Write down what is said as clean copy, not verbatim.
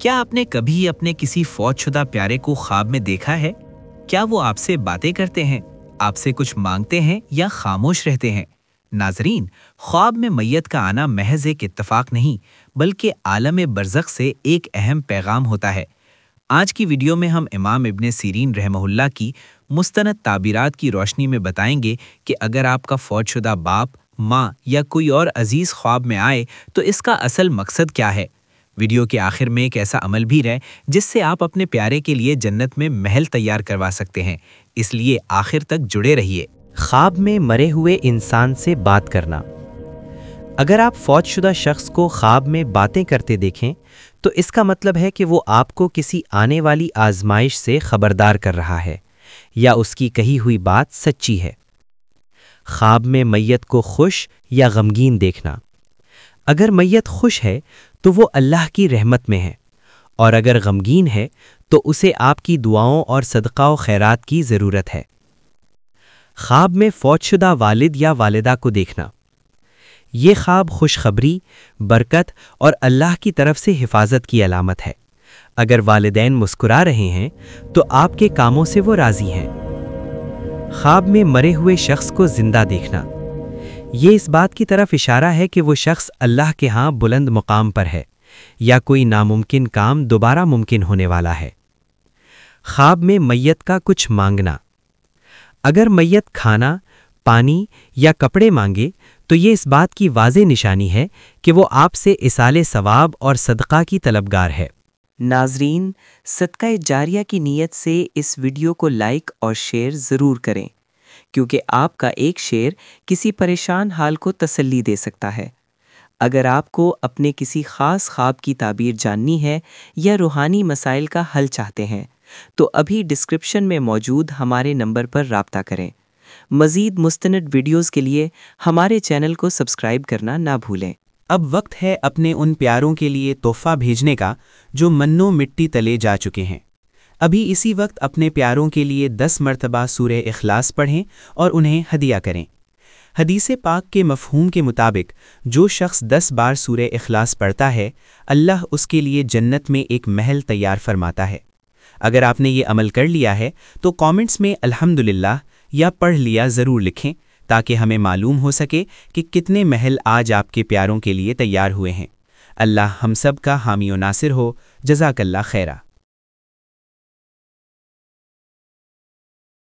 क्या आपने कभी अपने किसी फौतशुदा प्यारे को ख्वाब में देखा है? क्या वो आपसे बातें करते हैं, आपसे कुछ मांगते हैं या खामोश रहते हैं? नाजरीन, ख्वाब में मैयत का आना महज एक इत्तफाक नहीं, बल्कि आलम बरज़ख से एक अहम पैगाम होता है। आज की वीडियो में हम इमाम इब्ने सीरीन रहमहुल्लाह की मुस्तनद ताबीरात की रोशनी में बताएंगे कि अगर आपका फौतशुदा बाप, माँ या कोई और अजीज़ ख्वाब में आए तो इसका असल मकसद क्या है। वीडियो के आखिर में एक ऐसा अमल भी है जिससे आप अपने प्यारे के लिए जन्नत में महल तैयार करवा सकते हैं, इसलिए आखिर तक जुड़े रहिए। ख्वाब में मरे हुए इंसान से बात करना। अगर आप फौतशुदा शख्स को ख्वाब में बातें करते देखें तो इसका मतलब है कि वो आपको किसी आने वाली आजमाइश से खबरदार कर रहा है या उसकी कही हुई बात सच्ची है। ख्वाब में मैयत को खुश या गमगीन देखना। अगर मैयत खुश है तो वो अल्लाह की रहमत में है, और अगर गमगीन है तो उसे आपकी दुआओं और सदका व खैरात की ज़रूरत है। ख्वाब में फौतशुदा वालिद या वालिदा को देखना। ये ख्वाब खुशखबरी, बरकत और अल्लाह की तरफ से हिफाजत की अलामत है। अगर वालिदैन मुस्कुरा रहे हैं तो आपके कामों से वो राज़ी हैं। ख्वाब में मरे हुए शख्स को जिंदा देखना। ये इस बात की तरफ इशारा है कि वो शख्स अल्लाह के यहाँ बुलंद मुकाम पर है या कोई नामुमकिन काम दोबारा मुमकिन होने वाला है। ख्वाब में मैयत का कुछ मांगना। अगर मैयत खाना, पानी या कपड़े मांगे तो ये इस बात की वाज़ेह निशानी है कि वो आपसे इसाले सवाब और सदका की तलबगार है। नाजरीन, सदका जारिया की नीयत से इस वीडियो को लाइक और शेयर ज़रूर करें, क्योंकि आपका एक शेयर किसी परेशान हाल को तसल्ली दे सकता है। अगर आपको अपने किसी ख़ास ख्वाब की ताबीर जाननी है या रूहानी मसाइल का हल चाहते हैं तो अभी डिस्क्रिप्शन में मौजूद हमारे नंबर पर राब्ता करें। मज़ीद मुस्तनद वीडियोज़ के लिए हमारे चैनल को सब्सक्राइब करना ना भूलें। अब वक्त है अपने उन प्यारों के लिए तोहफ़ा भेजने का जो मन्नो मिट्टी तले जा चुके हैं। अभी इसी वक्त अपने प्यारों के लिए 10 मरतबा सूरह इखलास पढ़ें और उन्हें हदिया करें। हदीस पाक के मफ़हूम के मुताबिक जो शख्स 10 बार सूरह इखलास पढ़ता है, अल्लाह उसके लिए जन्नत में एक महल तैयार फरमाता है। अगर आपने ये अमल कर लिया है तो कमेंट्स में अल्हम्दुलिल्लाह या पढ़ लिया ज़रूर लिखें, ताकि हमें मालूम हो सके कि कितने महल आज आपके प्यारों के लिए तैयार हुए हैं। अल्लाह हम सब का हामी व नासिर हो। जज़ाकल्लाह खैरा।